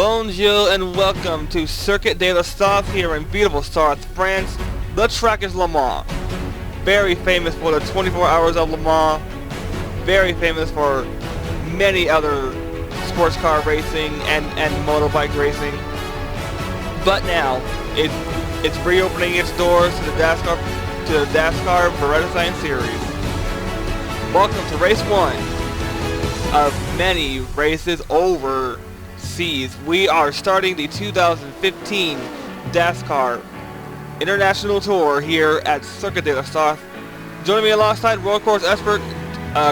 Bonjour and welcome to Circuit de la Sarthe here in beautiful Sarthe, France. The track is Le Mans. Very famous for the 24 hours of Le Mans. Very famous for many other sports car racing and motorbike racing. But now, it's reopening its doors to the DASCAR Vredestien series. Welcome to race 1 of many races overseas. We are starting the 2015 DASCAR International Tour here at Circuit de la Sarthe. Joining me alongside road course expert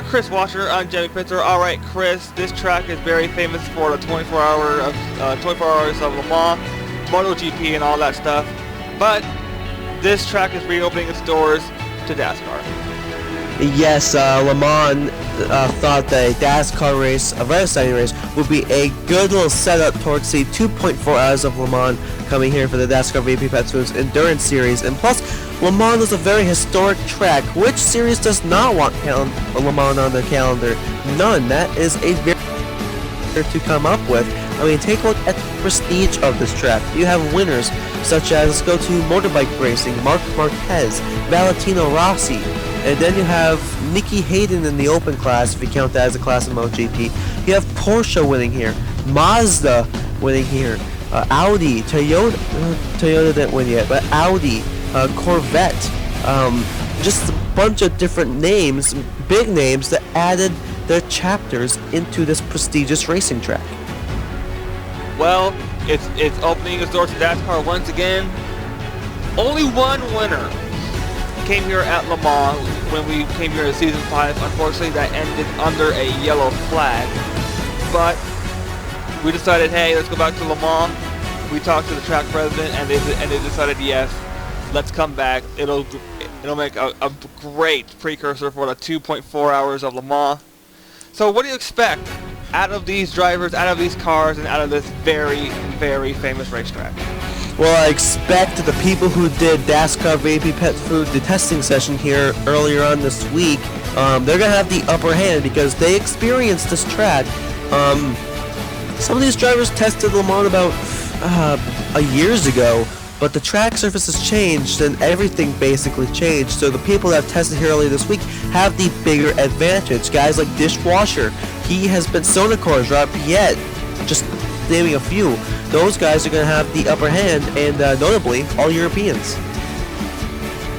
Chris Washer, I'm Jamie Pitzer. Alright Chris, this track is very famous for the 24 hours of Le Mans, MotoGP and all that stuff. But this track is reopening its doors to DASCAR. Yes, Le Mans thought that a DASCAR race, a Vredestien race, would be a good little setup towards the 2.4 hours of Le Mans coming here for the DASCAR VP Pet Foods Endurance Series. And plus, Le Mans is a very historic track. Which series does not want Le Mans on their calendar? None. That is a very to come up with. I mean, take a look at the prestige of this track. You have winners such as, let's go to motorbike racing, Marc Marquez, Valentino Rossi, and then you have Nicky Hayden in the open class, if you count that as a class in MotoGP. You have Porsche winning here, Mazda winning here, Audi, Toyota didn't win yet, but Audi, Corvette, just a bunch of different names, big names that added their chapters into this prestigious racing track. Well, it's opening its doors to DASCAR once again. Only one winner came here at Le Mans when we came here in Season 5. Unfortunately, that ended under a yellow flag. But we decided, hey, let's go back to Le Mans. We talked to the track president, and they decided, yes, let's come back. It'll make a great precursor for the 2.4 hours of Le Mans. So what do you expect out of these drivers, out of these cars, and out of this very, very famous racetrack? Well, I expect the people who did DASCAR VP Pet Food, the testing session here earlier on this week, they're going to have the upper hand because they experienced this track. Some of these drivers tested Le Mans about years ago, but the track surface has changed and everything basically changed. So the people that have tested here earlier this week have the bigger advantage. Guys like Dishwasher, he has been Sonacors, Rob Piet, just naming a few. Those guys are going to have the upper hand, and notably, all Europeans.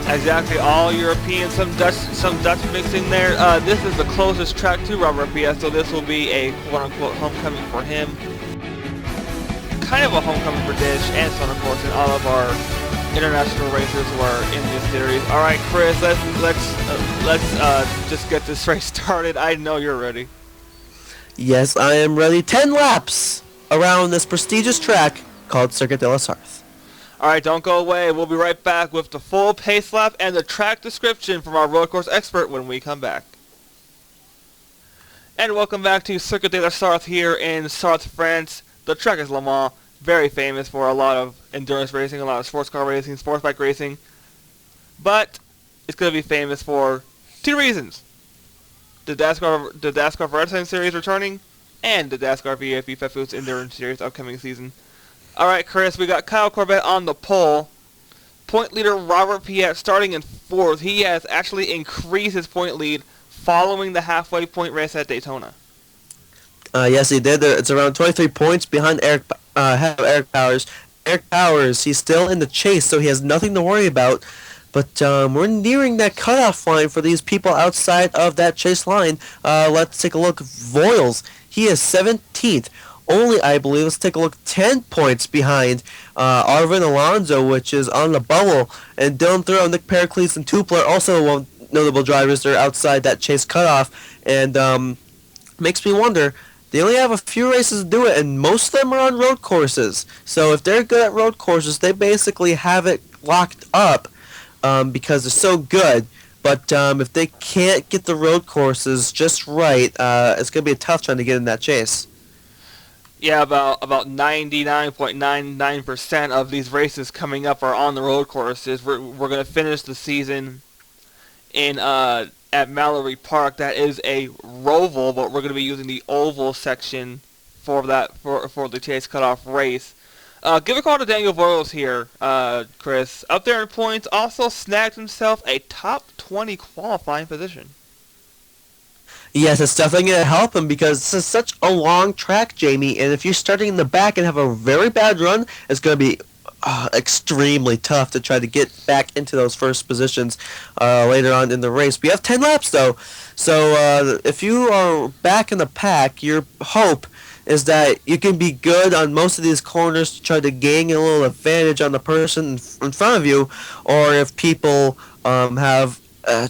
Exactly, all Europeans, some Dutch mixing there. This is the closest track to Robert Piet, so this will be a quote-unquote homecoming for him. Kind of a homecoming for Dish and Son, of course, and all of our international racers who are in this series. All right, Chris, let's just get this race started. I know you're ready. Yes, I am ready. 10 laps around this prestigious track called Circuit de la Sarthe. Alright, don't go away. We'll be right back with the full pace lap and the track description from our road course expert when we come back. And welcome back to Circuit de la Sarthe here in Sarthe, France. The track is Le Mans, very famous for a lot of endurance racing, a lot of sports car racing, sports bike racing. But it's going to be famous for two reasons. The DASCAR Vredestien series returning, and the DASCAR VFB Pet Foods Endurance Series upcoming season. Alright Chris, we got Kyle Corbett on the pole. Point leader Robert Piet starting in 4th. He has actually increased his point lead following the halfway point race at Daytona. Yes, he did. It's around 23 points behind Eric Powers. Eric Powers, he's still in the chase, so he has nothing to worry about. But we're nearing that cutoff line for these people outside of that chase line. Let's take a look. Voiles, he is 17th. Only, I believe, let's take a look, 10 points behind Arvin Alonso, which is on the bubble. And Dylan Thoreau, Nick Pericles, and Tupler, also notable drivers. They're outside that chase cutoff. And makes me wonder, they only have a few races to do it, and most of them are on road courses. So if they're good at road courses, they basically have it locked up because they're so good. But if they can't get the road courses just right, it's going to be a tough trying to get in that chase. Yeah, about 99.99% of these races coming up are on the road courses. We're going to finish the season in at Mallory Park. That is a roval, but we're going to be using the oval section for the Chase Cutoff race. Give a call to Daniel Voiles here, Chris. Up there in points, also snagged himself a top 20 qualifying position. Yes, it's definitely going to help him because this is such a long track, Jamie, and if you're starting in the back and have a very bad run, it's going to be extremely tough to try to get back into those first positions later on in the race. We have 10 laps, though, so if you are back in the pack, your hope is that you can be good on most of these corners to try to gain a little advantage on the person in front of you, or if people have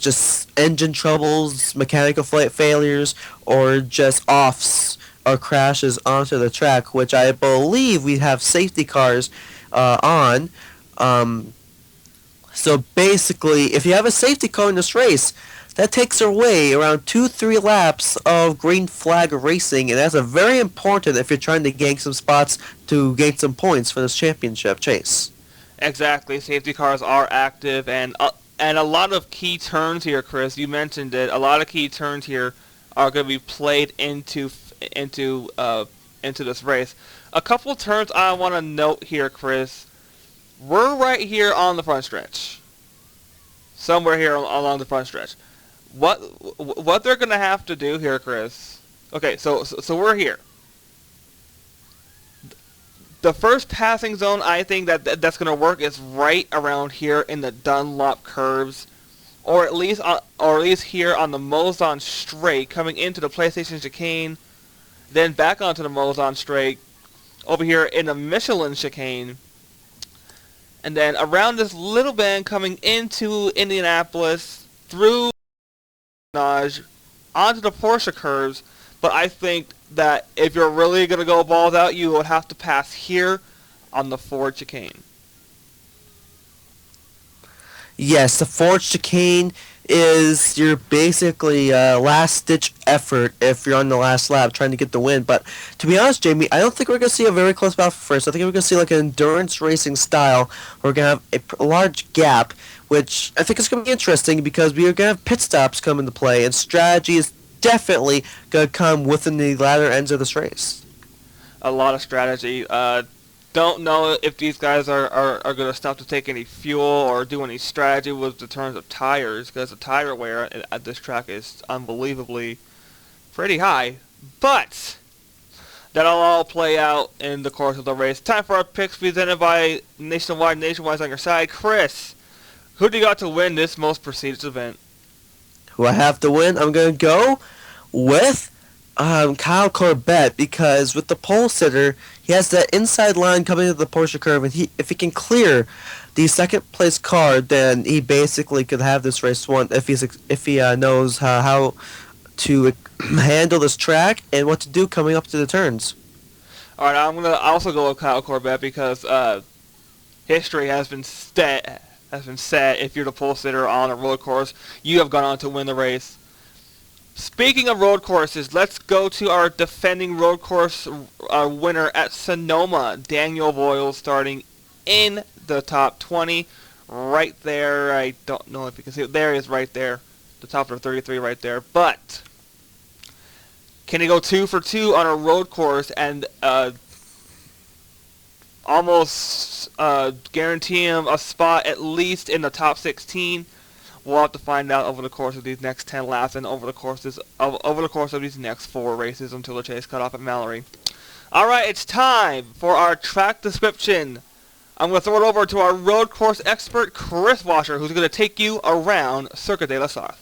just engine troubles, mechanical failures, or just offs or crashes onto the track, which I believe we have safety cars on. So basically, if you have a safety car in this race, that takes away around 2-3 laps of green flag racing, and that's a very important if you're trying to gain some spots to gain some points for this championship chase. Exactly, safety cars are active, and a lot of key turns here, Chris. You mentioned it. A lot of key turns here are going to be played into this race. A couple of turns I want to note here, Chris. We're right here on the front stretch. Somewhere here along the front stretch. What they're going to have to do here, Chris. Okay, so we're here. The first passing zone I think that's going to work is right around here in the Dunlop curves, or at least here on the Mozon straight coming into the PlayStation chicane, then back onto the Mozon straight over here in the Michelin chicane, and then around this little bend coming into Indianapolis through onto the Porsche curves. But I think that if you're really going to go balls out, you would have to pass here on the Ford chicane. Yes, the Ford chicane is your basically last-ditch effort if you're on the last lap trying to get the win. But to be honest, Jamie, I don't think we're going to see a very close battle for first. I think we're going to see like an endurance racing style. We're going to have a large gap, which I think is going to be interesting because we are going to have pit stops come into play, and strategy is definitely going to come within the latter ends of this race. A lot of strategy. Don't know if these guys are going to stop to take any fuel or do any strategy with the terms of tires, because the tire wear at this track is unbelievably pretty high. But that'll all play out in the course of the race. Time for our picks presented by Nationwide's on your side. Chris, who do you got to win this most prestigious event? Who I have to win? I'm going to go with Kyle Corbett, because with the pole sitter, he has that inside line coming to the Porsche curve, and if he can clear the second place car, then he basically could have this race won if he knows how to handle this track and what to do coming up to the turns. All right, I'm gonna also go with Kyle Corbett because history has been set. If you're the pole sitter on a road course, you have gone on to win the race. Speaking of road courses, let's go to our defending road course winner at Sonoma, Daniel Voiles, starting in the top 20, right there. I don't know if you can see it. There he is right there, the top of the 33 right there. But can he go 2 for 2 on a road course and almost guarantee him a spot at least in the top 16? We'll have to find out over the course of these next 10 laps and over the course of these next 4 races until the chase cut off at Mallory. All right, it's time for our track description. I'm going to throw it over to our road course expert, Chris Washer, who's going to take you around Circuit de la Sarthe.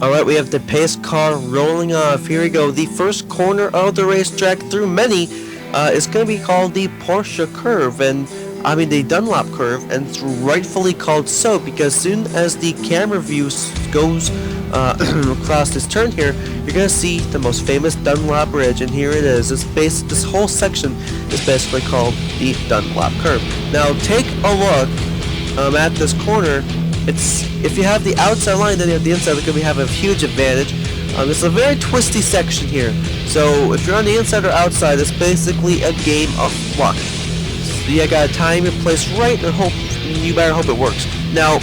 All right, we have the pace car rolling off. Here we go. The first corner of the racetrack through many is going to be called the Porsche curve, the Dunlop curve, and it's rightfully called so because soon as the camera view goes across this turn here, you're going to see the most famous Dunlop bridge, and here it is. This whole section is basically called the Dunlop curve. Now take a look at this corner. If you have the outside line, then you have the inside, because we have a huge advantage. This is a very twisty section here, so if you're on the inside or outside, it's basically a game of luck. So you gotta time your place right and you better hope it works. Now,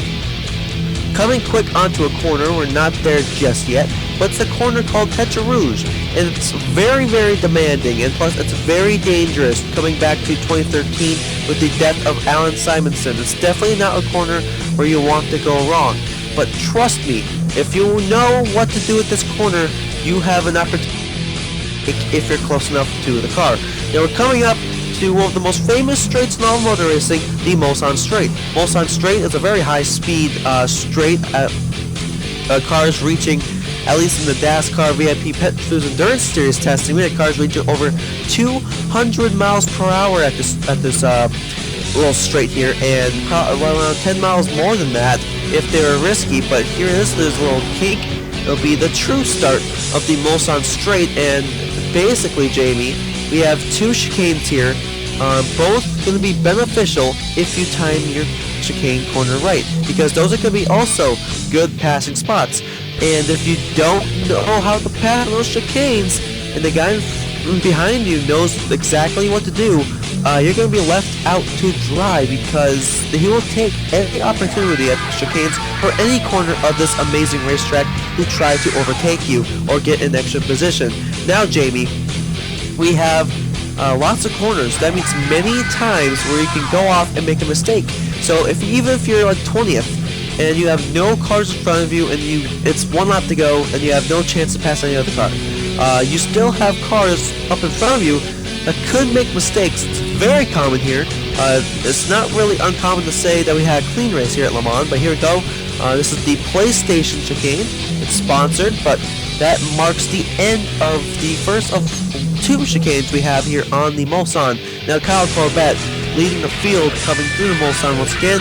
coming quick onto a corner, we're not there just yet. but it's a corner called Tetra Rouge, and it's very, very demanding, and plus it's very dangerous, coming back to 2013 with the death of Alan Simonson. It's definitely not a corner where you want to go wrong, but trust me, if you know what to do with this corner, you have an opportunity if you're close enough to the car. Now we're coming up to one of the most famous straights in all motor racing, the Mulsanne Straight. Mulsanne Straight is a very high-speed straight. Cars reaching, at least in the DASCAR VIP Pet Foods Endurance Series testing, we had cars reaching over 200 miles per hour at this little straight here, and around 10 miles more than that if they were risky. But here is this little kink. It'll be the true start of the Mulsanne Straight, and basically, Jamie, we have two chicanes here, both going to be beneficial if you time your chicane corner right, because those are going to be also good passing spots. And if you don't know how to pass those chicanes, and the guy behind you knows exactly what to do, you're going to be left out to dry, because he will take every opportunity at the chicanes or any corner of this amazing racetrack to try to overtake you or get an extra position. Now, Jamie, we have lots of corners. That means many times where you can go off and make a mistake. So even if you're like 20th and you have no cars in front of you and it's one lap to go and you have no chance to pass any other car, you still have cars up in front of you that could make mistakes. It's very common here. It's not really uncommon to say that we had a clean race here at Le Mans, but here we go. This is the PlayStation chicane. It's sponsored, but that marks the end of the first of two chicanes we have here on the Mulsanne. Now Kyle Corbett leading the field, coming through the Mulsanne once again.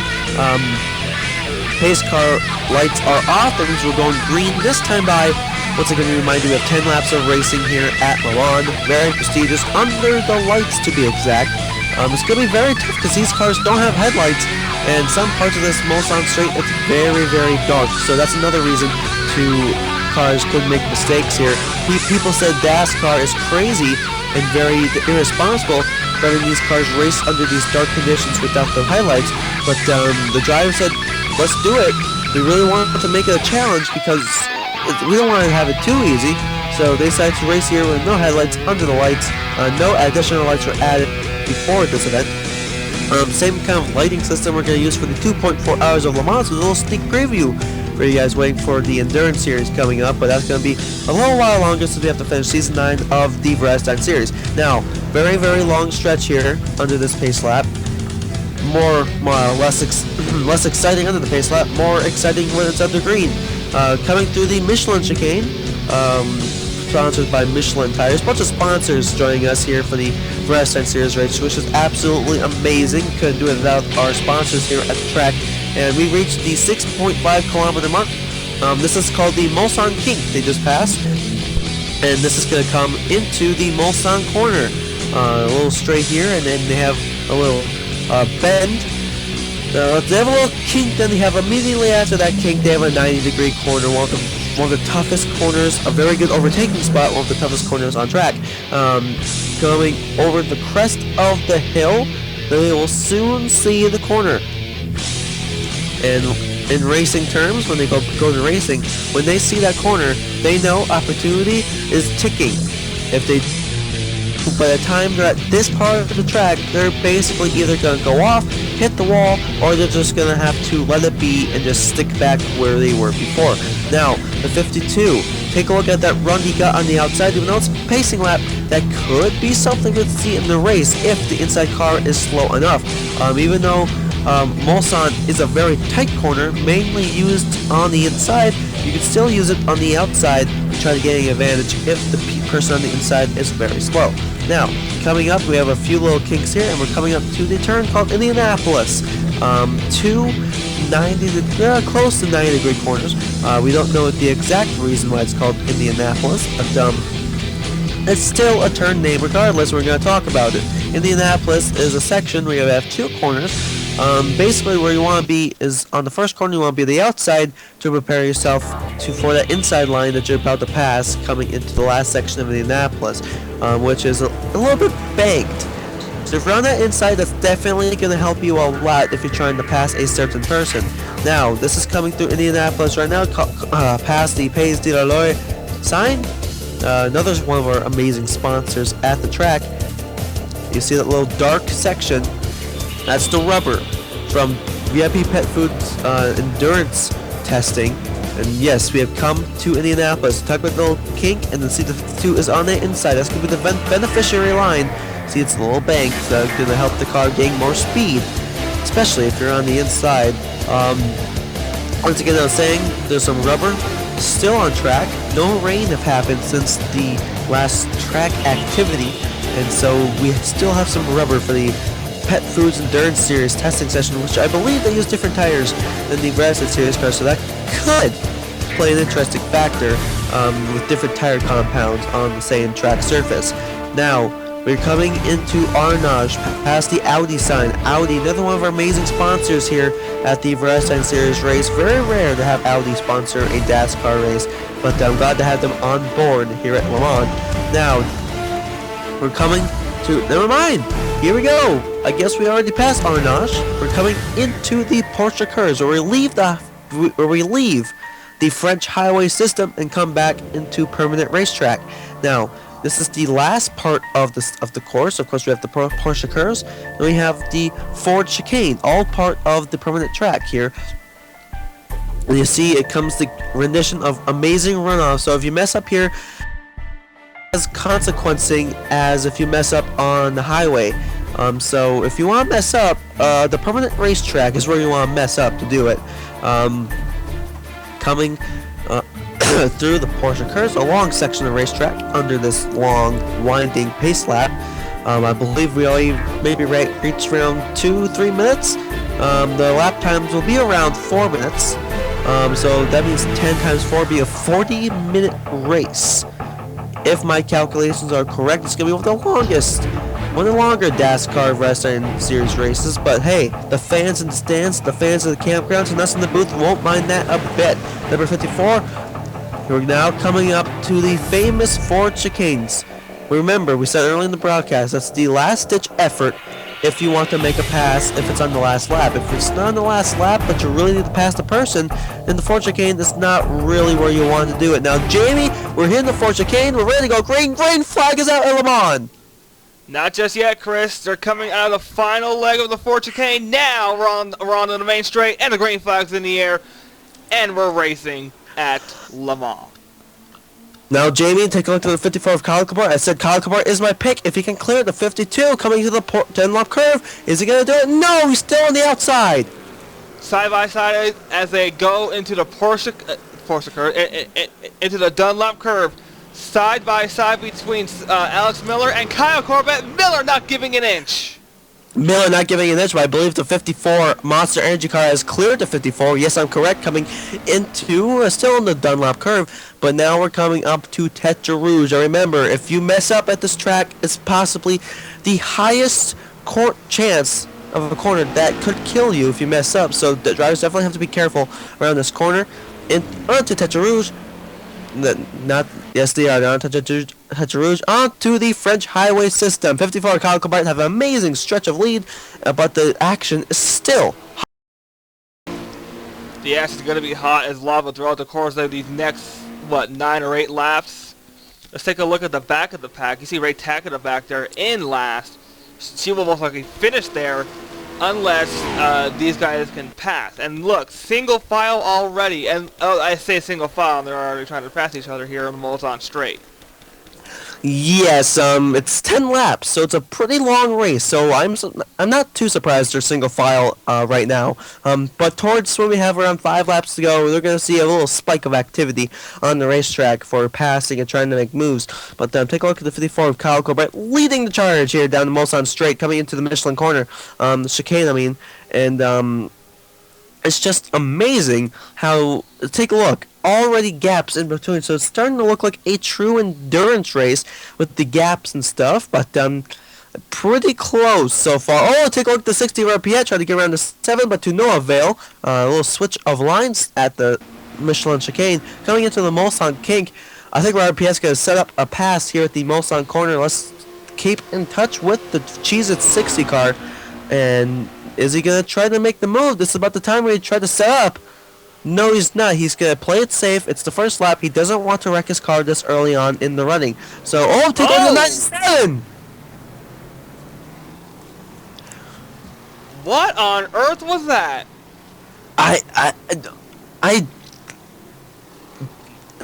Pace car lights are off. That means we're going green this time by. Once again, we remind you, we have 10 laps of racing here at Le Mans. Very prestigious, under the lights to be exact. It's going to be very tough because these cars don't have headlights, and some parts of this Mulsanne Straight, it's very, very dark. So that's another reason cars could make mistakes here. People said DASCAR is crazy and very irresponsible letting these cars race under these dark conditions without the highlights, but the driver said, let's do it. We really want to make it a challenge because we don't want to have it too easy, so they decided to race here with no headlights, under the lights. No additional lights were added before this event. Same kind of lighting system we're going to use for the 2.4 hours of Le Mans, with a little sneak preview for you guys waiting for the Endurance Series coming up, but that's going to be a little while longer since we have to finish Season 9 of the Vredestien Series. Now, very, very long stretch here under this pace lap. Less exciting under the pace lap, more exciting when it's under green. Coming through the Michelin chicane, sponsored by Michelin Tires. Bunch of sponsors joining us here for the Vredestien Series race, which is absolutely amazing. Couldn't do it without our sponsors here at the track. And we reached the 6.5 kilometer mark. This is called the Mulsanne Kink they just passed. And this is going to come into the Mulsanne corner. A little straight here, and then they have a little bend. They have a little kink, then they have immediately after that kink, they have a 90-degree corner, one of the toughest corners, a very good overtaking spot, one of the toughest corners on track. Going over the crest of the hill, they will soon see the corner. And in racing terms, when they go to racing, when they see that corner, they know opportunity is ticking. If they by the time they're at this part of the track, they're basically either going to go off, hit the wall, or they're just going to have to let it be and just stick back where they were before. Now, the 52, take a look at that run he got on the outside. Even though it's a pacing lap, that could be something to see in the race if the inside car is slow enough. Even though Mulsanne is a very tight corner, mainly used on the inside, you can still use it on the outside to try to get an advantage if the person on the inside is very slow. Now, coming up, we have a few little kinks here, and we're coming up to the turn called Indianapolis. Two close to 90-degree corners. We don't know the exact reason why it's called Indianapolis, but it's still a turn name regardless. We're going to talk about it. Indianapolis is a section where you have two corners. Basically where you want to be is on the first corner. You want to be the outside to prepare yourself for that inside line that you're about to pass coming into the last section of Indianapolis, which is a little bit banked. So if you're on that inside, that's definitely going to help you a lot if you're trying to pass a certain person. Now, this is coming through Indianapolis right now, past the Pays de la Loire sign. Another one of our amazing sponsors at the track. You see that little dark section? That's the rubber from VIP Pet Foods endurance testing. And yes, we have come to Indianapolis. Talk about the little kink, and then see the 52 is on the inside. That's going to be the beneficiary line. See, it's a little bank, so it's going to help the car gain more speed, especially if you're on the inside. Once again, I was saying, there's some rubber still on track. No rain have happened since the last track activity, and so we still have some rubber for the Pet Foods Endurance Series testing session, which I believe they use different tires than the Vredestien Series cars, so that could play an interesting factor with different tire compounds on the same track surface. Now, we're coming into Arnage, past the Audi sign. Audi, another one of our amazing sponsors here at the Vredestien Series race. Very rare to have Audi sponsor a DASCAR race, but I'm glad to have them on board here at Le Mans. Now, we're coming to, never mind, here we go. I guess we already passed Arnage. We're coming into the Porsche curves, where we leave the French highway system and come back into permanent racetrack. Now, this is the last part of the course. Of course, we have the Porsche curves, and we have the Ford chicane, all part of the permanent track here. And you see, it comes the rendition of amazing runoff. So if you mess up here, as consequencing as if you mess up on the highway. So if you want to mess up, the permanent racetrack is where you want to mess up to do it. Coming through the Porsche curves, a long section of racetrack under this long winding pace lap. I believe we only maybe reached around 2-3 minutes. The lap times will be around 4 minutes. So that means 10 times 4 will be a 40-minute race. If my calculations are correct, it's going to be one of the longer DASCAR Vredestien Series races. But hey, the fans in the stands, the fans in the campgrounds, and us in the booth won't mind that a bit. Number 54, we're now coming up to the famous Ford chicanes. Remember, we said earlier in the broadcast, that's the last-ditch effort if you want to make a pass if it's on the last lap. If it's not on the last lap, but you really need to pass the person, then the Ford chicane is not really where you want to do it. Now, Jamie, we're hitting the Ford chicane. We're ready to go. Green flag is out at Le Mans. Not just yet, Chris. They're coming out of the final leg of the Ford chicane. Now we're on the main straight, and the green flag's in the air, and we're racing at Le Mans. Now, Jamie, take a look at the 54 of Kyle Kabar. I said Kyle Kabar is my pick. If he can clear the 52 coming to the Dunlop curve, is he going to do it? No, he's still on the outside. Side by side as they go into the Porsche curve, into the Dunlop curve. Side by side between Alex Miller and Kyle Corbett. Miller not giving an inch. Miller not giving an inch, but I believe the 54 Monster Energy car has cleared the 54. Yes, I'm correct, coming into, still in the Dunlop curve, but now we're coming up to Tetra Rouge. Now remember, if you mess up at this track, it's possibly the highest chance of a corner that could kill you if you mess up, so the drivers definitely have to be careful around this corner. Onto Tetra Rouge. Yes, they are. Onto Tetra Rouge. Onto the French highway system. 54 Kyle Corbett have an amazing stretch of lead, but the action is still hot. The action is going to be hot as lava throughout the course of these next, 9 or 8 laps. Let's take a look at the back of the pack. You see Ray Tackett back there in last. She will most likely finish there unless these guys can pass. And look, single file already. And I say single file, and they're already trying to pass each other here on the Molson Straight. Yes, it's 10 laps, so it's a pretty long race. So I'm not too surprised they're single file right now. But towards when we have around 5 laps to go, we're going to see a little spike of activity on the racetrack for passing and trying to make moves. But take a look at the 54 of Kyle Corbett leading the charge here down the Molson Straight, coming into the Michelin corner, the chicane, I mean, and it's just amazing how, take a look, already gaps in between, so it's starting to look like a true endurance race with the gaps and stuff, but pretty close so far. Oh, take a look at the 60 RPS, trying to get around to 7, but to no avail. A little switch of lines at the Michelin chicane. Coming into the Molson kink, I think RPS going to set up a pass here at the Molson corner. Let's keep in touch with the Cheez-It 60 car, and is he going to try to make the move? This is about the time where he tried to set up. No, he's not. He's gonna play it safe. It's the first lap. He doesn't want to wreck his car this early on in the running. So, take on the 97. What on earth was that? I.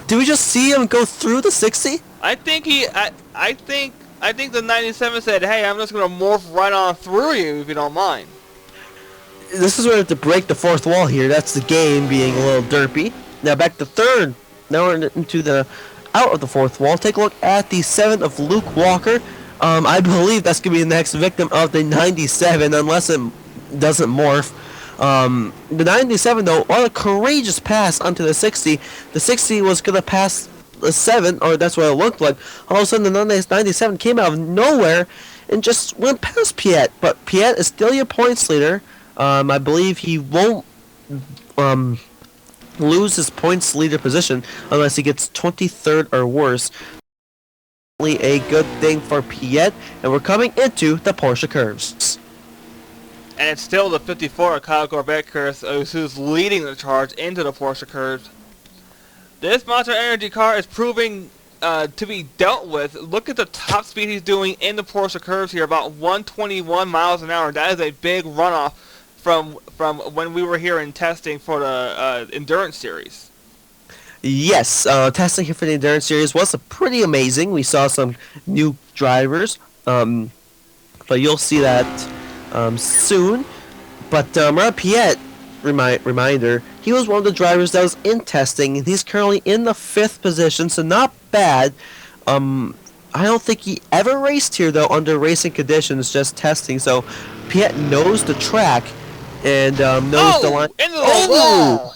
Did we just see him go through the 60? I think the 97 said, "Hey, I'm just gonna morph right on through you if you don't mind." This is where we have to break the fourth wall here. That's the game being a little derpy. Now back to third. Now we're into the out of the fourth wall. Take a look at the 7 of Luke Walker. I believe that's gonna be the next victim of the 97, unless it doesn't morph. The 97 though, on a courageous pass onto the 60. The 60 was gonna pass the 7, or that's what it looked like. All of a sudden, the 97 came out of nowhere and just went past Piet. But Piet is still your points leader. I believe he won't lose his points leader position unless he gets 23rd or worse. A good thing for Piet, and we're coming into the Porsche curves. And it's still the 54 Kyle Corbett curves who's leading the charge into the Porsche curves. This Monster Energy car is proving to be dealt with. Look at the top speed he's doing in the Porsche curves here, about 121 miles an hour. That is a big runoff from when we were here in testing for the Endurance Series. Yes, testing here for the Endurance Series was pretty amazing. We saw some new drivers, but you'll see that soon. But Piet, reminder, he was one of the drivers that was in testing, and he's currently in the 5th position, so not bad. I don't think he ever raced here, though, under racing conditions, just testing. So Piet knows the track and knows the line. Into the wall!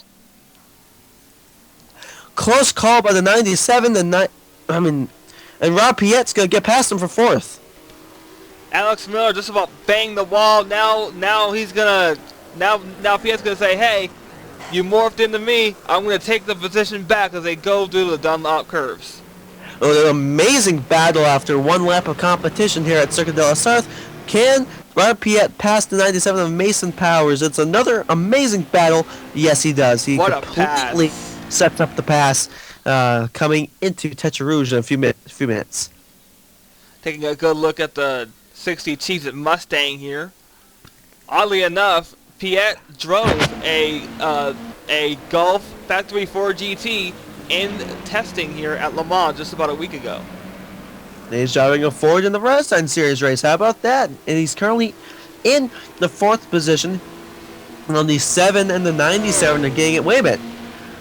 Close call by the 97. And Rob Piet's gonna get past him for 4th. Alex Miller just about banged the wall. Now he's gonna Piet's gonna say, "Hey, you morphed into me. I'm gonna take the position back," as they go through the Dunlop curves. An amazing battle after 1 lap of competition here at Circuit de la Sarthe. Can Rob Piet pass the 97 of Mason Powers? It's another amazing battle. Yes, he does. He completely sets up the pass coming into Tetra Rouge in a few minutes. Taking a good look at the 60 Chiefs at Mustang here. Oddly enough, Piet drove a Gulf Factory 4 GT in testing here at Le Mans just about a week ago. And he's driving a Ford in the Vredestien Series race. How about that? And he's currently in the 4th position. And on the 7 and the 97 are getting it. Wait a minute.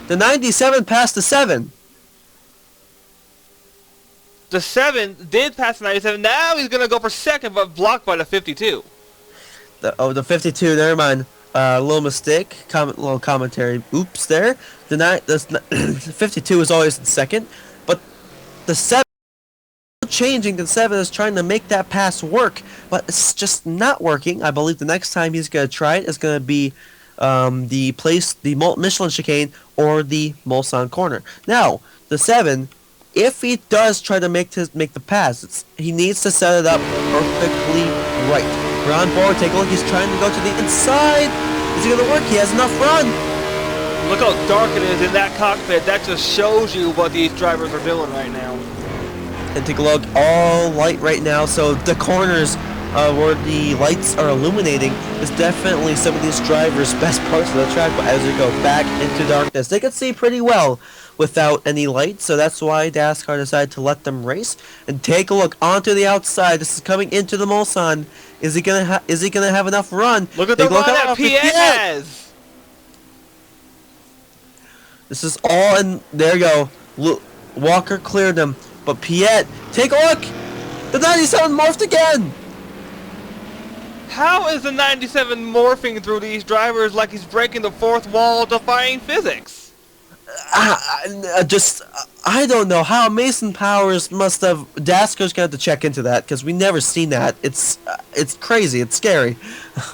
The 97 passed the 7. The 7 did pass the 97. Now he's going to go for 2nd, but blocked by the 52. The 52, never mind. Little mistake. Little commentary. Oops there. The 52 is always in 2nd. But the 7 changing. The 7 is trying to make that pass work. But it's just not working. I believe the next time he's going to try it is going to be the Michelin chicane or the Mulsanne corner. Now, the 7, if he does try to make the pass, he needs to set it up perfectly right. We're on board. Take a look. He's trying to go to the inside. Is it going to work? He has enough run. Look how dark it is in that cockpit. That just shows you what these drivers are doing right now. And take a look. All light right now. So the corners where the lights are illuminating is definitely some of these drivers' best parts of the track. But as we go back into darkness, they can see pretty well without any light, so that's why DASCAR decided to let them race. And take a look onto the outside. This is coming into the Mulsanne. Is he gonna have enough run? Look at the run that Piet has. This is all in. There you go. Walker cleared him, but Piet, take a look. The 97 morphed again. How is the 97 morphing through these drivers like he's breaking the 4th wall, defying physics? I don't know how Mason Powers must have. DASCAR's gonna have to check into that because we never seen that. It's crazy. It's scary,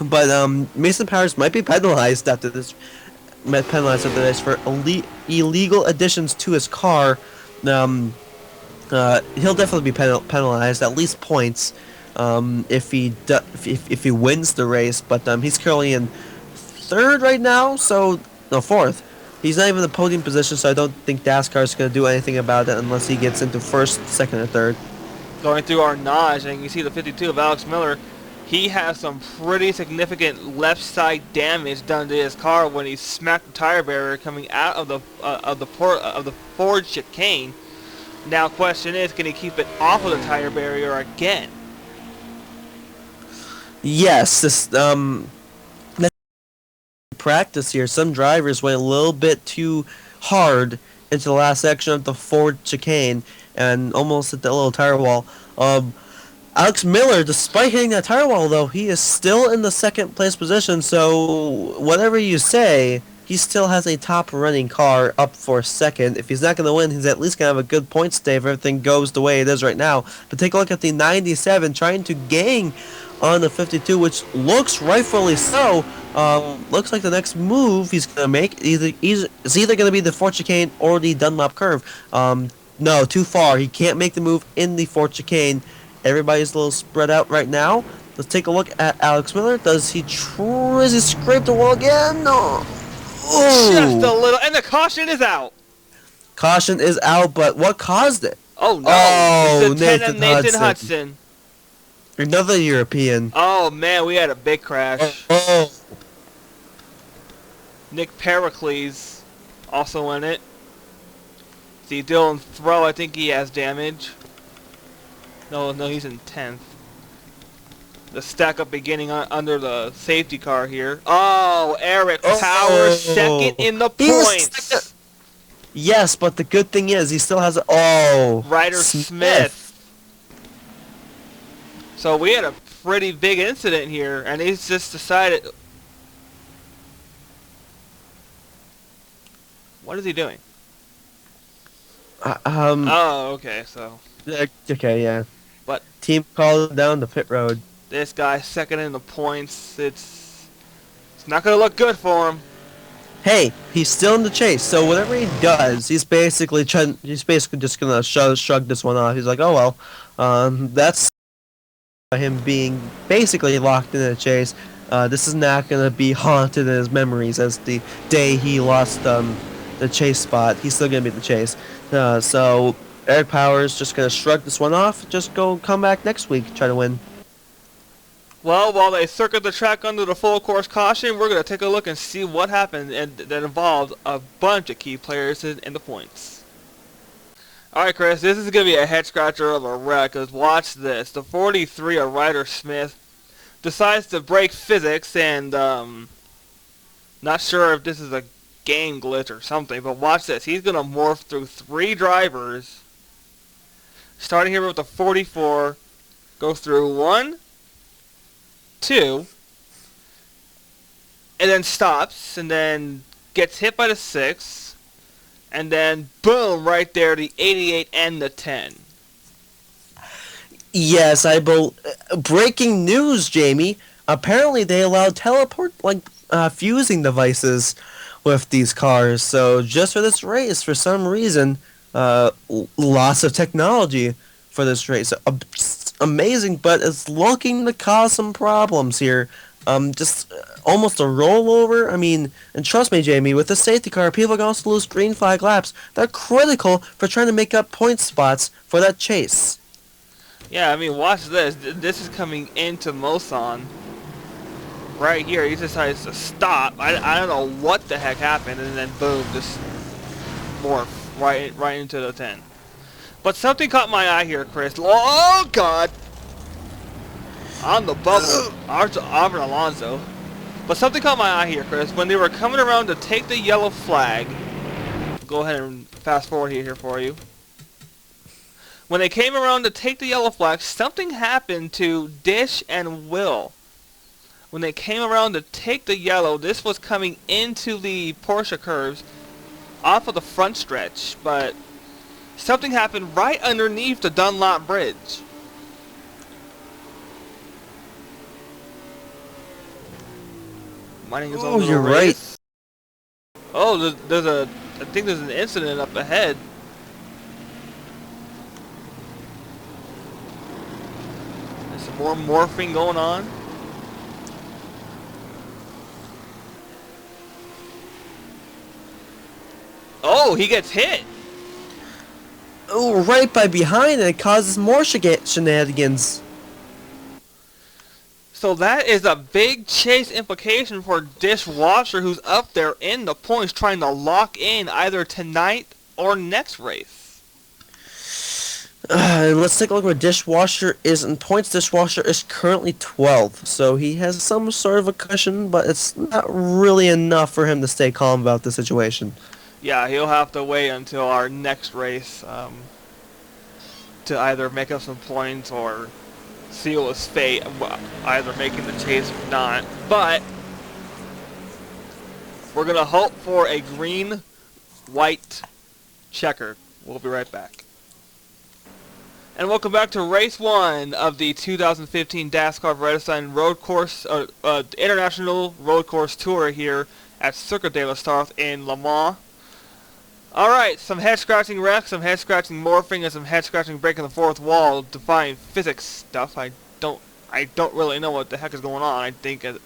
but Mason Powers might be penalized after this. For illegal additions to his car. He'll definitely be penalized, at least points, if he wins the race. But he's currently in 3rd right now, so no 4th. He's not even in the podium position, so I don't think DASCAR is going to do anything about it unless he gets into first, second, or third. Going through our notch, and you see the 52 of Alex Miller. He has some pretty significant left side damage done to his car when he smacked the tire barrier coming out of the Ford chicane. Now, question is, can he keep it off of the tire barrier again? Yes, this practice here. Some drivers went a little bit too hard into the last section of the Ford chicane and almost hit the little tire wall. Alex Miller, despite hitting that tire wall, though, he is still in the second place position. So whatever you say, he still has a top running car up for second. If he's not going to win, he's at least going to have a good point stay if everything goes the way it is right now. But take a look at the 97 trying to gang on the 52, which looks rightfully so. Looks like the next move he's going to make is either going to be the Ford chicane or the Dunlop curve. No, too far. He can't make the move in the Ford chicane. Everybody's a little spread out right now. Let's take a look at Alex Miller. Does he scrape the wall again? No. Ooh. Just a little, and the caution is out. Caution is out, but what caused it? Oh no! Oh, it's the 10 of Nathan Hudson. Another European. Oh man, we had a big crash. Oh. Nick Pericles also in it. See Dylan Throw, I think he has damage. No, he's in 10th. The stack up beginning under the safety car here. Oh, Eric Powers second in the points. Yes, but the good thing is he still has Ryder Smith. So we had a pretty big incident here, and he's just decided. What is he doing? Oh, okay, so. Okay, yeah. But team called down the pit road. This guy second in the points. It's not gonna look good for him. Hey, he's still in the chase, so whatever he does, he's basically just gonna shrug this one off. He's like, oh well, that's him being basically locked in the chase. This is not gonna be haunted in his memories as the day he lost the chase spot. He's still gonna be in the chase. So Eric Powers just gonna shrug this one off. Just come back next week, try to win. Well, while they circuit the track under the full course caution, we're going to take a look and see what happened, and that involved a bunch of key players in the points. Alright, Chris, this is going to be a head scratcher of a wreck, because watch this. The 43 of Ryder Smith decides to break physics, and not sure if this is a game glitch or something, but watch this. He's going to morph through 3 drivers, starting here with the 44, go through 1, 2, and then stops, and then gets hit by the 6, and then boom, right there, the 88 and the 10. Yes, breaking news, Jamie. Apparently they allowed fusing devices with these cars. So just for this race, for some reason, lots of technology for this race. Amazing, but it's looking to cause some problems here. Just almost a rollover. I mean, and trust me, Jamie, with the safety car, people can also lose green flag laps. They're critical for trying to make up point spots for that chase. Yeah, I mean, watch this. This is coming into Moson. Right here, he decides to stop. I don't know what the heck happened, and then boom, just morph right into the 10. But something caught my eye here, Chris. Oh, God! On the bubble. Auburn Alonso. But something caught my eye here, Chris. When they were coming around to take the yellow flag. Go ahead and fast forward here for you. When they came around to take the yellow flag, something happened to Dish and Will. When they came around to take the yellow, this was coming into the Porsche curves off of the front stretch, but something happened right underneath the Dunlop bridge. Oh, you're right. Oh, I think there's an incident up ahead. There's some more morphing going on. Oh, he gets hit. Oh, right by behind, and it causes more shenanigans. So that is a big chase implication for Dishwasher, who's up there in the points trying to lock in either tonight or next race. Let's take a look where Dishwasher is in points. Dishwasher is currently 12th, so he has some sort of a cushion, but it's not really enough for him to stay calm about the situation. Yeah, he'll have to wait until our next race to either make up some points or seal his fate, either making the chase or not. But we're going to hope for a green-white checker. We'll be right back. And welcome back to Race 1 of the 2015 DASCAR Vredestien Road Course, International Road Course Tour here at Circuit de la Stars in Le Mans. Alright, some head-scratching wrecks, some head-scratching morphing, and some head-scratching breaking the fourth wall, defying physics stuff. I don't really know what the heck is going on. I think it's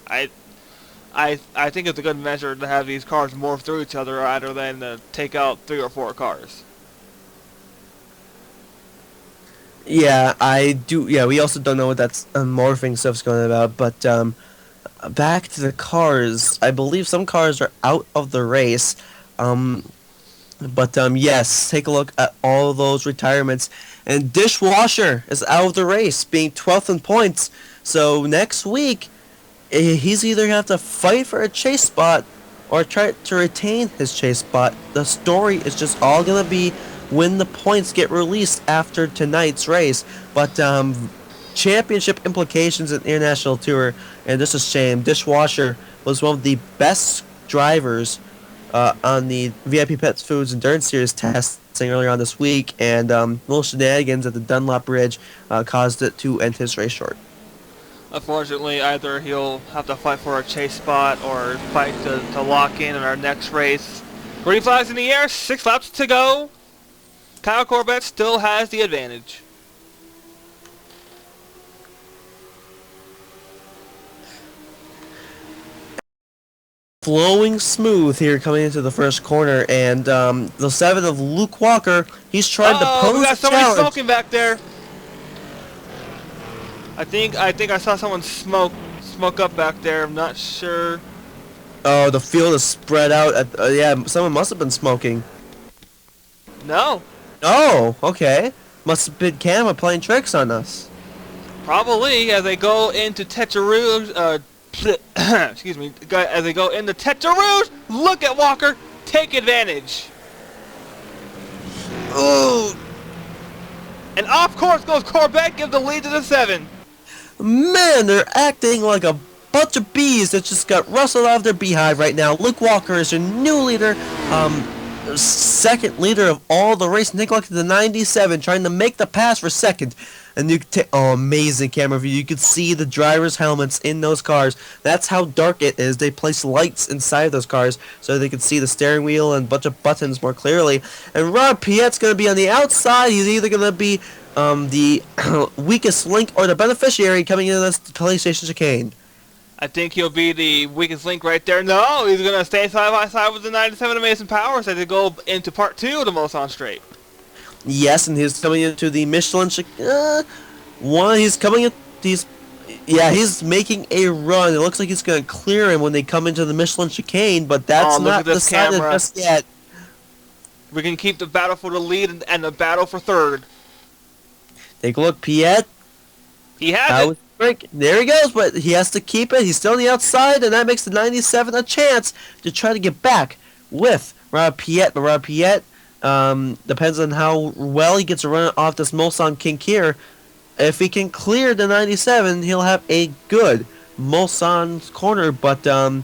a good measure to have these cars morph through each other rather than to take out 3 or 4 cars. Yeah, I do. Yeah, we also don't know what that morphing stuff's going about. But back to the cars. I believe some cars are out of the race. Yes, take a look at all those retirements. And Dishwasher is out of the race, being 12th in points. So next week, he's either going to have to fight for a chase spot or try to retain his chase spot. The story is just all going to be when the points get released after tonight's race. But championship implications in International Tour, and this is a shame. Dishwasher was one of the best drivers on the VIP Pets Foods Endurance Series testing earlier on this week, and little shenanigans at the Dunlop Bridge caused it to end his race short. Unfortunately, either he'll have to fight for a chase spot or fight to lock in our next race. Green flags in the air, 6 laps to go. Kyle Corbett still has the advantage. Flowing smooth here coming into the first corner, and the 7 of Luke Walker, he's trying to pose we got a somebody challenge. smoking back there. I think I saw someone smoke up back there. I'm not sure. Oh, the field is spread out. Yeah, someone must have been smoking. No. Oh, okay. Must have been Canada playing tricks on us. Probably, as they go into Tetra Rouge, excuse me, as they go into Tetra Rouge, look at Walker, take advantage. Ooh. And off course goes Corbett, give the lead to the 7. Man, they're acting like a bunch of bees that just got rustled out of their beehive right now. Luke Walker is your new leader, second leader of all the race. Take a look at the 97, trying to make the pass for second. And you can take, oh, amazing camera view. You can see the driver's helmets in those cars. That's how dark it is. They place lights inside of those cars so they can see the steering wheel and a bunch of buttons more clearly. And Rob Piette's going to be on the outside. He's either going to be the weakest link or the beneficiary coming into this PlayStation chicane. I think he'll be the weakest link right there. No, he's going to stay side by side with the 97 Amazing Powers as they go into part 2 of the Mulsanne Straight. Yes, and he's coming into the Michelin he's making a run. It looks like he's going to clear him when they come into the Michelin chicane, but that's not decided just yet. We can keep the battle for the lead and the battle for third. Take a look, Piette. He has it. There he goes, but he has to keep it. He's still on the outside, and that makes the 97 a chance to try to get back with Rob Piette. But Rob Piette, depends on how well he gets a run off this Mulsanne kink here. If he can clear the 97, he'll have a good Mulsanne corner, but or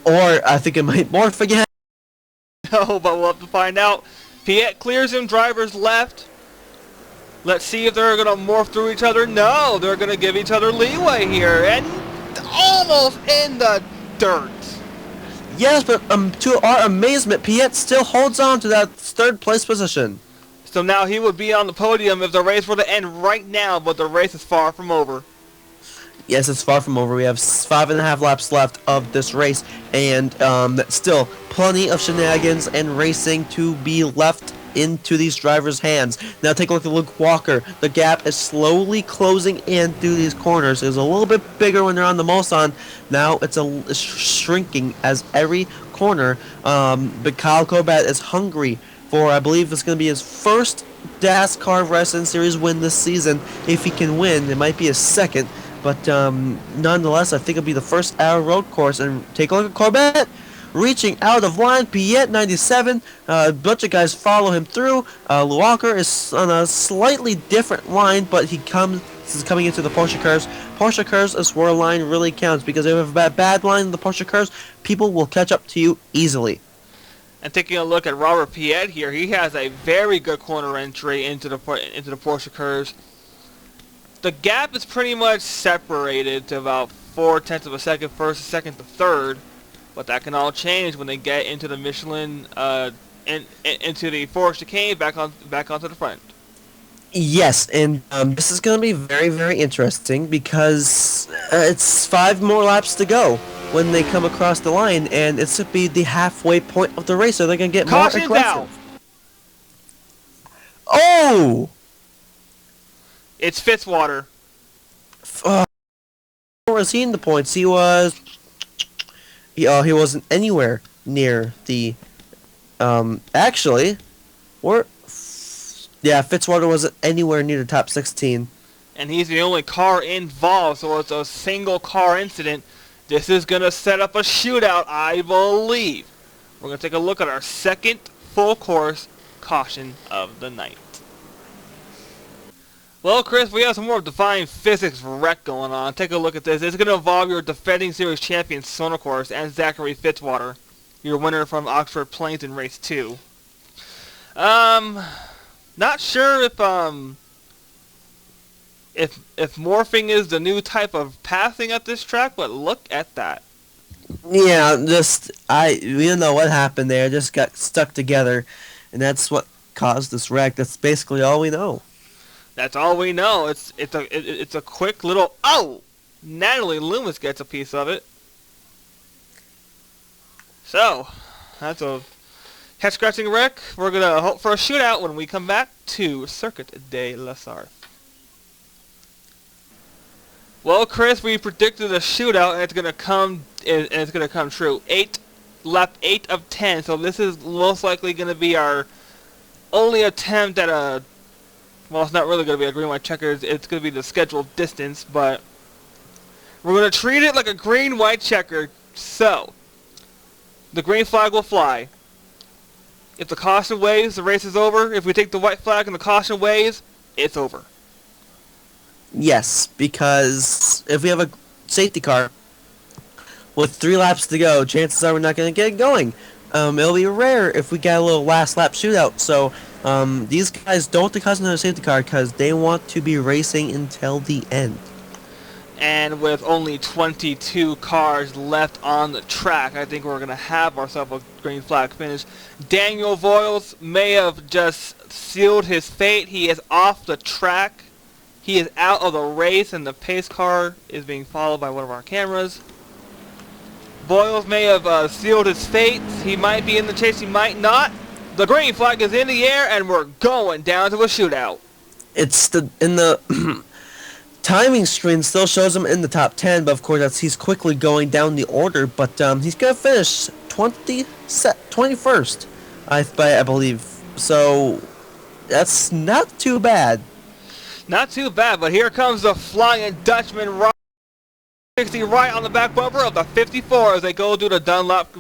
I think it might morph again. No, but we'll have to find out. Piette clears him, driver's left. Let's see if they're going to morph through each other. No, they're going to give each other leeway here, and almost in the dirt. Yes, but to our amazement, Piette still holds on to that third place position. So now he would be on the podium if the race were to end right now, but the race is far from over. Yes, it's far from over. We have 5.5 laps left of this race, and still plenty of shenanigans and racing to be left into these drivers' hands. Now take a look at Luke Walker. The gap is slowly closing in through these corners. It was a little bit bigger when they're on the Mulsanne. Now it's shrinking as every corner. But Kyle Cobat is hungry for, I believe it's going to be his first DASCAR Wrestling Series win this season. If he can win, it might be his second. But nonetheless, I think it'll be the first Arrow Road course. And take a look at Corbett reaching out of line. Piet 97. A bunch of guys follow him through. Walker is on a slightly different line, but he's coming into the Porsche curves. Porsche curves is where a line really counts, because if you have a bad line in the Porsche curves, people will catch up to you easily. And taking a look at Robert Piet here, he has a very good corner entry into the Porsche curves. The gap is pretty much separated to about 0.4 of a second, first, second to third, but that can all change when they get into the Michelin, into the forest chicane, back onto the front. Yes, and this is going to be very, very interesting, because it's 5 more laps to go when they come across the line, and it's to be the halfway point of the race, so they're going to get more aggressive. Down. Oh! It's Fitzwater. Where was he in the points? He was... he wasn't anywhere near the... actually... yeah, Fitzwater wasn't anywhere near the top 16. And he's the only car involved, so it's a single car incident. This is going to set up a shootout, I believe. We're going to take a look at our second full course caution of the night. Well, Chris, we have some more Defying Physics wreck going on. Take a look at this. It's going to involve your defending series champion Sonocourse and Zachary Fitzwater, your winner from Oxford Plains in race 2. Not sure if morphing is the new type of passing at this track, but look at that. Yeah, we don't know what happened there. It just got stuck together, and that's what caused this wreck. That's basically all we know. That's all we know. It's a quick little... Oh! Natalie Loomis gets a piece of it. So, that's a head-scratching wreck. We're going to hope for a shootout when we come back to Circuit de la Sarthe. Well, Chris, we predicted a shootout, and it's going to come true. Lap 8 of 10, so this is most likely going to be our only attempt at a... Well, it's not really going to be a green-white checkers. It's going to be the scheduled distance, but we're going to treat it like a green-white checker. So, the green flag will fly. If the caution waves, the race is over. If we take the white flag and the caution waves, it's over. Yes, because if we have a safety car with 3 laps to go, chances are we're not going to get going. It'll be rare if we get a little last lap shootout, so these guys don't want to cause another safety car because they want to be racing until the end. And with only 22 cars left on the track, I think we're going to have ourselves a green flag finish. Daniel Voiles may have just sealed his fate. He is off the track. He is out of the race, and the pace car is being followed by one of our cameras. Voiles may have sealed his fate. He might be in the chase, he might not. The green flag is in the air, and we're going down to a shootout. It's in the timing screen still shows him in the top 10, but of course he's quickly going down the order. But he's gonna finish 21st, I believe. So that's not too bad. Not too bad, but here comes the Flying Dutchman. 60 right on the back bumper of the 54 as they go through the Dunlop,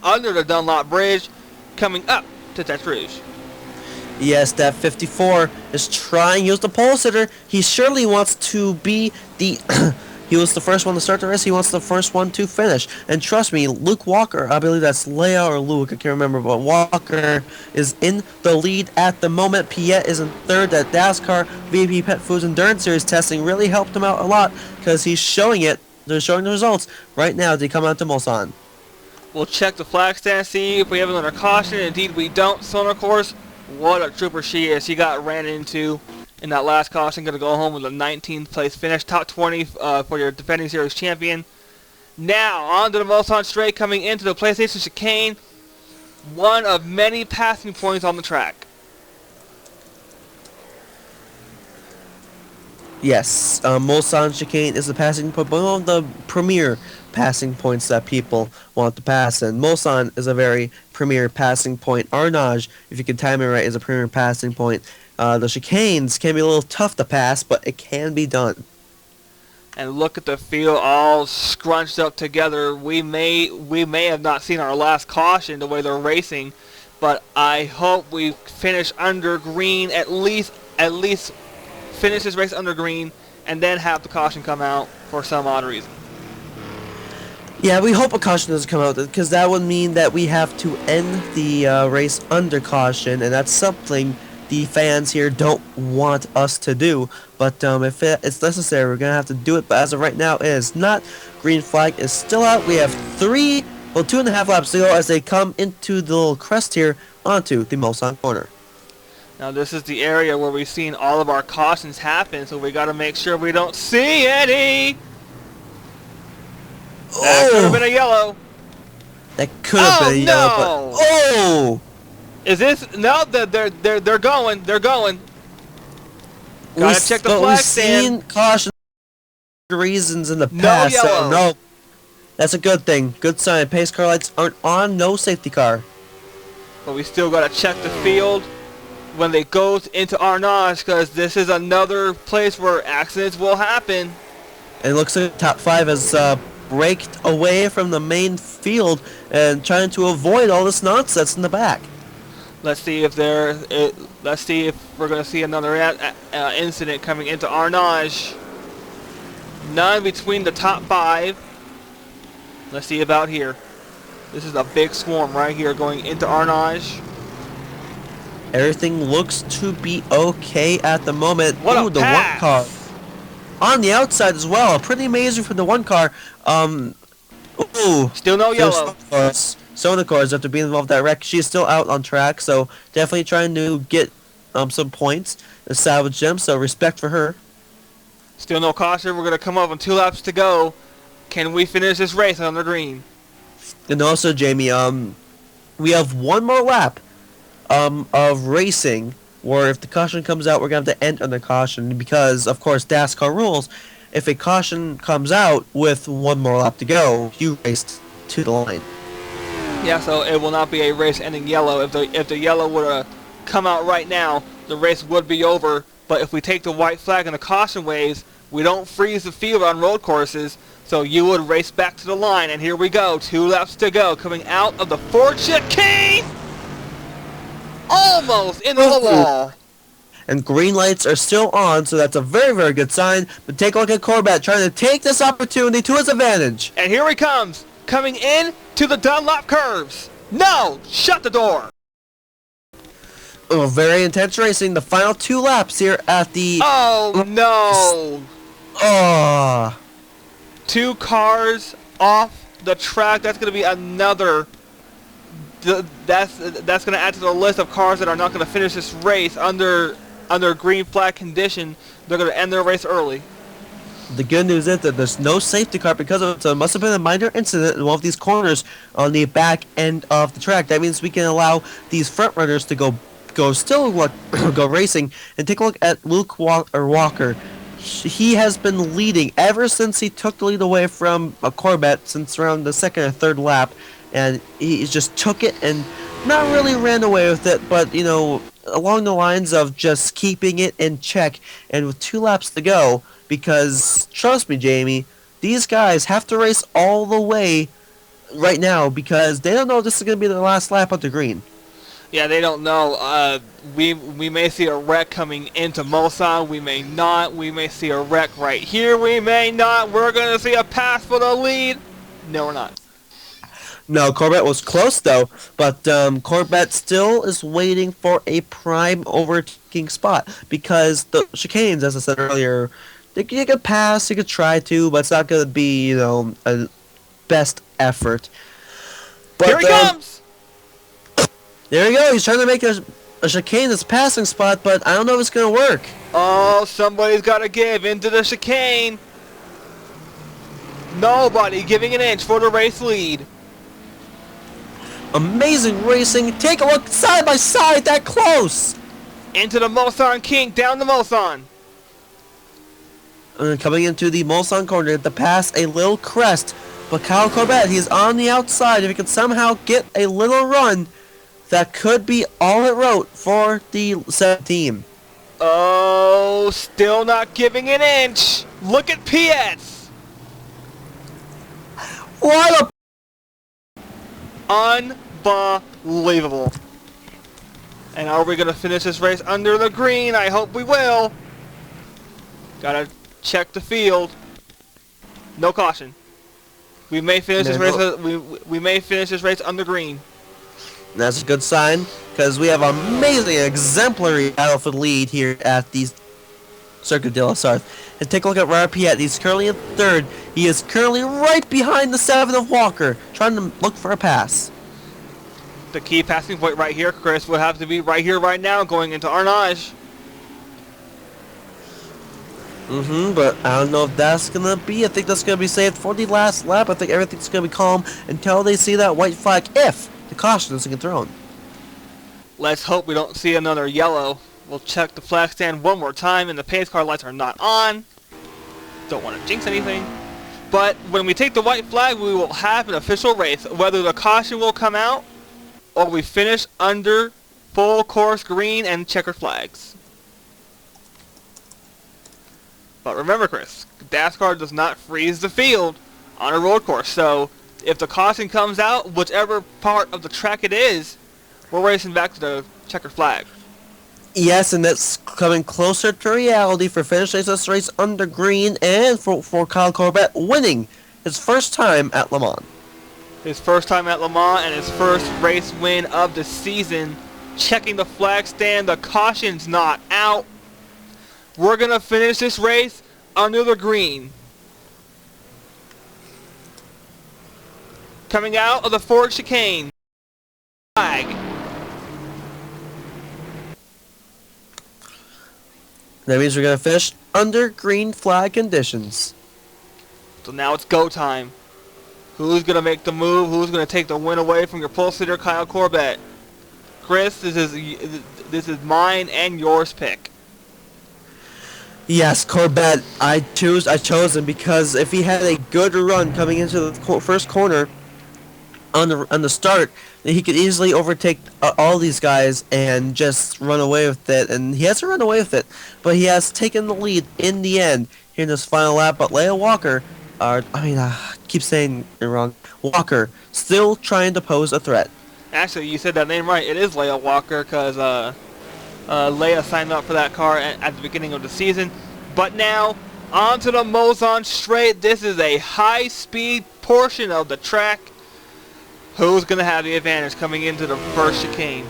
under the Dunlop Bridge, coming up to Tete Rouge. Yes, that 54 is trying. He was the pole sitter. He surely wants to be the... he was the first one to start the race. He wants the first one to finish. And trust me, Luke Walker, I believe that's Leia or Luke, I can't remember, but Walker is in the lead at the moment. Piet is in third. That DASCAR VP Pet Foods Endurance Series testing really helped him out a lot because he's showing it. They're showing the results right now as they come out to Mulsanne. We'll check the flag stand, see if we have another caution. Indeed, we don't. Sonocourse, what a trooper she is. She got ran into in that last caution. Going to go home with a 19th place finish. Top 20 for your defending series champion. Now, on to the Mulsanne straight coming into the PlayStation chicane. One of many passing points on the track. Yes, Mulsanne chicane is the passing point, one of the premier passing points that people want to pass, and Mulsanne is a very premier passing point. Arnage, if you can time it right, is a premier passing point. The chicanes can be a little tough to pass, but it can be done. And look at the field all scrunched up together. We may have not seen our last caution the way they're racing, but I hope we finish under green, at least finish this race under green, and then have the caution come out for some odd reason. Yeah, we hope a caution doesn't come out, because that would mean that we have to end the race under caution, and that's something the fans here don't want us to do. But if it's necessary, we're going to have to do it. But as of right now, it is not. Green flag is still out. We have 2.5 laps to go as they come into the little crest here onto the Mulsanne corner. Now this is the area where we've seen all of our cautions happen, so we got to make sure we don't see any. That could have been a yellow. That could have been a yellow, but is this no? They're going. They're going. Gotta check the flag we've stand. seen caution reasons in the past. No yellow. So no, that's a good thing. Good sign. Pace car lights aren't on. No safety car. But we still gotta check the field when they go into Arnage, because this is another place where accidents will happen. And it looks like top 5 has braked away from the main field and trying to avoid all this nonsense in the back. Let's see if we're gonna see another incident coming into Arnage. None between the top 5. Let's see about here. This is a big swarm right here going into Arnage. Everything looks to be okay at the moment. What a the pass. one car on the outside as well. Pretty amazing for the one car. Still no yellow. Sona cars after being involved in that wreck. She's still out on track, so definitely trying to get some points and salvage them. So respect for her. Still no caution. We're gonna come up on 2 laps to go. Can we finish this race on the green? And also, Jamie, we have one more lap of racing, where if the caution comes out, we're going to have to end on the caution, because, of course, DASCAR rules, if a caution comes out with one more lap to go, you raced to the line. Yeah, so it will not be a race ending yellow. If the yellow would have come out right now, the race would be over. But if we take the white flag and the caution waves, we don't freeze the field on road courses, so you would race back to the line. And here we go, 2 laps to go, coming out of the Ford chicane. Almost into the wall. And green lights are still on, so that's a very, very good sign. But take a look at Corbett trying to take this opportunity to his advantage. And here he comes, coming in to the Dunlop curves. No! Shut the door! Oh, very intense racing. The final 2 laps here at the... Oh, no! 2 cars off the track. That's going to be another... That's going to add to the list of cars that are not going to finish this race under green flag condition. They're going to end their race early. The good news is that there's no safety car because of it, so it must have been a minor incident in one of these corners on the back end of the track. That means we can allow these front runners to go racing. And take a look at Luke Walker. He has been leading ever since he took the lead away from a Corvette since around the 2nd or 3rd lap. And he just took it and not really ran away with it, but, you know, along the lines of just keeping it in check. And with 2 laps to go, because, trust me, Jamie, these guys have to race all the way right now because they don't know if this is going to be their last lap on the green. Yeah, they don't know. We may see a wreck coming into Mulsanne. We may not. We may see a wreck right here. We may not. We're going to see a pass for the lead. No, we're not. No, Corvette was close, though. But Corvette still is waiting for a prime overtaking spot because the chicanes, as I said earlier, you could pass, you could try to, but it's not going to be, you know, a best effort. But, here he comes! There you go. He's trying to make a chicane this passing spot, but I don't know if it's going to work. Oh, somebody's got to give into the chicane. Nobody giving an inch for the race lead. Amazing racing. Take a look side by side, that close. Into the Mulsanne kink, down the Mulsanne. Coming into the Mulsanne corner to pass a little crest. But Kyle Corbett, he's on the outside. If he can somehow get a little run, that could be all it wrote for the set team. Oh, still not giving an inch. Look at PS. What a... Unbelievable. And are we going to finish this race under the green? I hope we will. Gotta check the field. No caution. We may finish this race. We may finish this race under green. That's a good sign, because we have an amazing, exemplary battle for the lead here at the Circuit de la Sarthe. And take a look at Robert Piet. He's currently in third. He is currently right behind the 7 of Walker, trying to look for a pass. The key passing point right here, Chris, would have to be right here, right now, going into Arnage. But I don't know if that's going to be. I think that's going to be saved for the last lap. I think everything's going to be calm until they see that white flag, if the caution doesn't get thrown. Let's hope we don't see another yellow. We'll check the flag stand one more time, and the pace car lights are not on. Don't want to jinx anything. But when we take the white flag, we will have an official race. Whether the caution will come out, or we finish under full course green and checkered flags. But remember, Chris, DASCAR does not freeze the field on a road course. So if the caution comes out, whichever part of the track it is, we're racing back to the checkered flag. Yes, and that's coming closer to reality for finishing this race under green, and for Kyle Corbett winning his first time at Le Mans. His first time at Le Mans and his first race win of the season. Checking the flag stand, the caution's not out. We're going to finish this race under the green. Coming out of the Ford chicane. Flag. That means we're going to finish under green flag conditions. So now it's go time. Who's going to make the move? Who's going to take the win away from your pole sitter, Kyle Corbett? Chris, this is mine and yours pick. Yes, Corbett, I chose him because if he had a good run coming into the first corner on the start, he could easily overtake all these guys and just run away with it. And he hasn't run away with it, but he has taken the lead in the end here in this final lap. But Leia Walker, I keep saying it wrong. Walker still trying to pose a threat. Actually, you said that name right. It is Leia Walker because Leia signed up for that car at the beginning of the season. But now, onto the Mulsanne straight. This is a high-speed portion of the track. Who's going to have the advantage coming into the first chicane?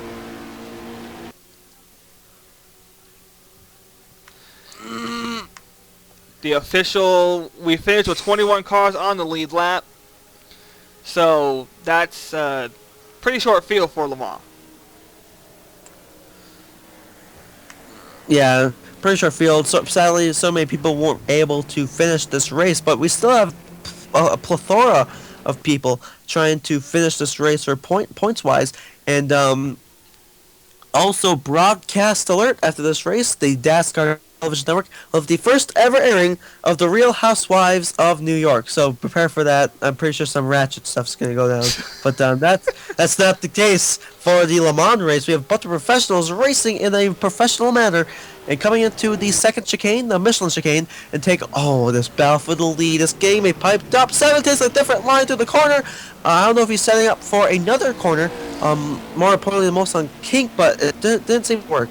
The official, we finished with 21 cars on the lead lap. So, that's pretty short field for Le Mans. Yeah, pretty short field. So sadly, so many people weren't able to finish this race, but we still have a plethora of people trying to finish this race for points-wise. And also, broadcast alert after this race, the DASCAR Television Network will have the first ever airing of The Real Housewives of New York. So prepare for that. I'm pretty sure some ratchet stuff's going to go down. But that's not the case for the Le Mans race. We have a bunch of professionals racing in a professional manner and coming into the second chicane, the Michelin chicane, and take, this battle for the lead. This game, he piped up. 7 takes a different line through the corner. I don't know if he's setting up for another corner. More importantly, the Mulsanne kink, but it didn't seem to work.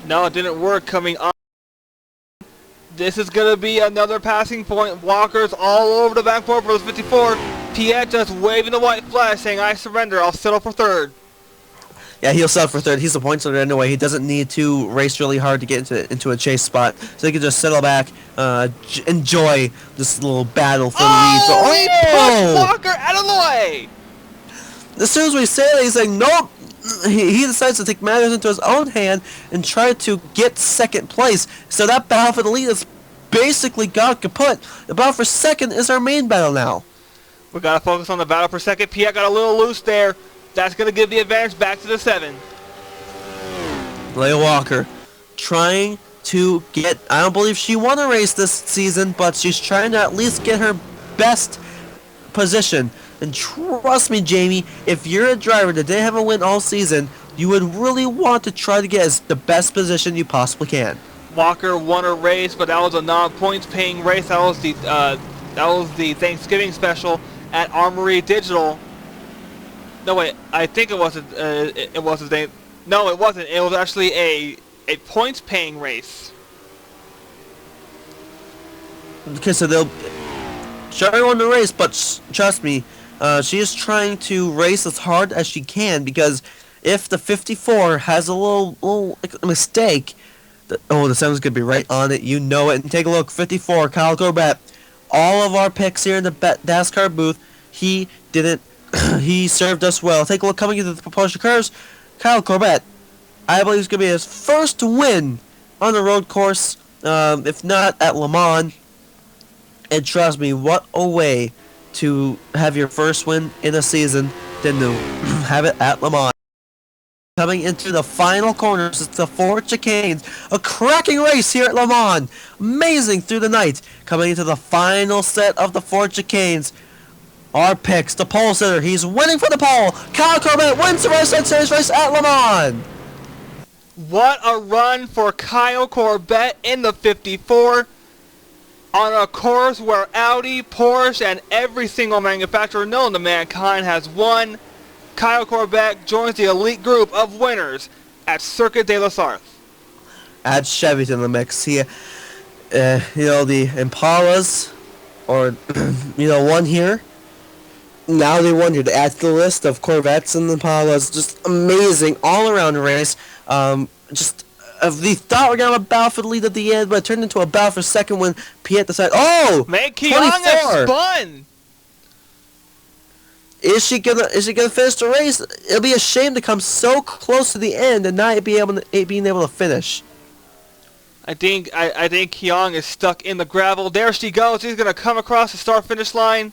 No, it didn't work coming on. This is going to be another passing point. Walker's all over the backboard for the 54. Piet just waving the white flag saying, I surrender, I'll settle for third. Yeah, he'll settle for third. He's the points leader anyway. He doesn't need to race really hard to get into a chase spot. So he can just settle back, enjoy this little battle for the lead. So, He pushed Walker out of the way! As soon as we say that, he's like, nope, he decides to take matters into his own hand and try to get second place. So that battle for the lead is basically got kaput. The battle for second is our main battle now. We gotta focus on the battle for second. Piet got a little loose there. That's gonna give the advantage back to the 7. Leia Walker trying to get, I don't believe she won a race this season, but she's trying to at least get her best position. And trust me, Jamie, if you're a driver that didn't have a win all season, you would really want to try to get the best position you possibly can. Walker won a race, but that was a non-points paying race. That was the Thanksgiving special at Armory Digital. No wait, I think it wasn't. It wasn't. No, it wasn't. It was actually a points paying race. Okay, so they'll Sherry won the race, but trust me, she is trying to race as hard as she can, because if the 54 has a little mistake, the 7's gonna be right on it. You know it. And take a look, 54, Kyle Corbett. All of our picks here in the DASCAR booth, he didn't. He served us well. Take a look coming into the propulsion curves. Kyle Corbett, I believe it's gonna be his first win on the road course, if not at Le Mans. And trust me, what a way to have your first win in a season than to have it at Le Mans. Coming into the final corners, it's the 4 chicanes. A cracking race here at Le Mans. Amazing through the night. Coming into the final set of the 4 chicanes. Our picks, the pole sitter, he's winning for the pole. Kyle Corbett wins the race at Le Mans. What a run for Kyle Corbett in the 54. On a course where Audi, Porsche, and every single manufacturer known to mankind has won, Kyle Corbett joins the elite group of winners at Circuit de la Sarthe. Add Chevy to the mix. He, the Impalas, or, won here. Now they won here to add to the list of Corvettes and Impalas. Just amazing all-around race. We thought we were going to have a battle for the lead at the end, but it turned into a battle for second when Piet decided, Man, Kiana spun! Is she gonna finish the race? It'll be a shame to come so close to the end and not being able to finish. I think Kiang is stuck in the gravel. There she goes. She's gonna come across the start-finish line.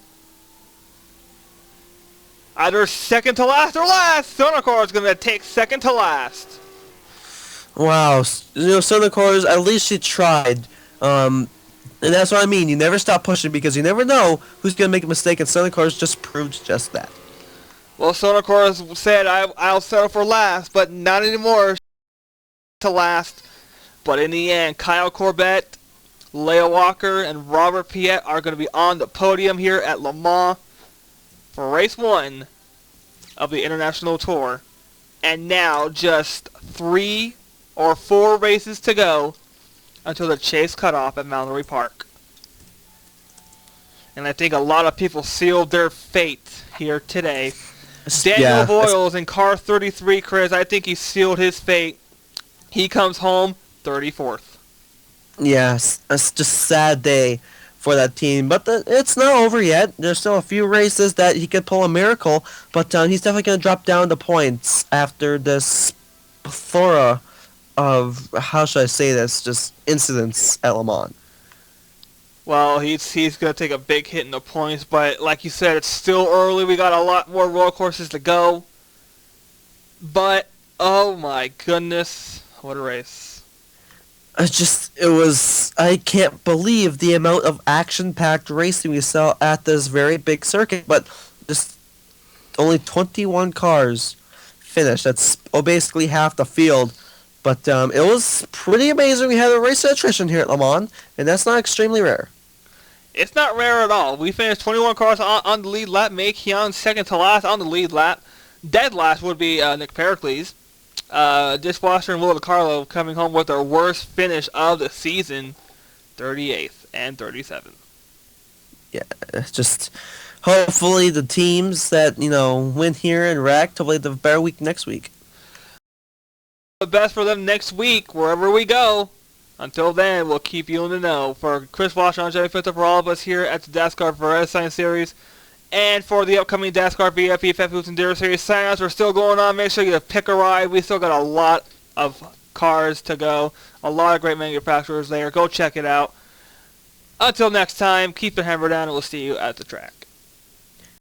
Either second to last or last. Sonacor is gonna take second to last. Wow, Sonacor, at least she tried. And that's what I mean. You never stop pushing, because you never know who's going to make a mistake, and Sonacor just proved just that. Well, Sonacor said, I'll settle for last, but not anymore to last. But in the end, Kyle Corbett, Leia Walker, and Robert Piet are going to be on the podium here at Le Mans for race 1 of the International Tour. And now just 3 or 4 races to go until the chase cutoff at Mallory Park. And I think a lot of people sealed their fate here today. Daniel Boyles in car 33, Chris, I think he sealed his fate. He comes home 34th. Yes, it's just a sad day for that team. But it's not over yet. There's still a few races that he could pull a miracle. But he's definitely going to drop down the points after this plethora of, how should I say this, just incidents at Le Mans. Well, he's going to take a big hit in the points, but like you said, it's still early. We got a lot more road courses to go. But, oh my goodness, what a race. I can't believe the amount of action-packed racing we saw at this very big circuit, but just only 21 cars finished. That's basically half the field. But it was pretty amazing. We had a race attrition here at Le Mans, and that's not extremely rare. It's not rare at all. We finished 21 cars on the lead lap. Mei Qian second to last on the lead lap. Dead last would be Nick Pericles. Dishwasher and Will DiCarlo coming home with their worst finish of the season, 38th and 37th. Yeah, just hopefully the teams that, win here and wrecked, hopefully they have a better week next week. The best for them next week, wherever we go. Until then, we'll keep you in the know. For Chris Washer, I'm Jerry Fitzer, for all of us here at the DASCAR Vredestien Series, And for the upcoming DASCAR VIP Fat Foods Enduro Series sign-outs, we're still going on. Make sure you pick a ride. We still got a lot of cars to go. A lot of great manufacturers there. Go check it out. Until next time, keep the hammer down, and we'll see you at the track.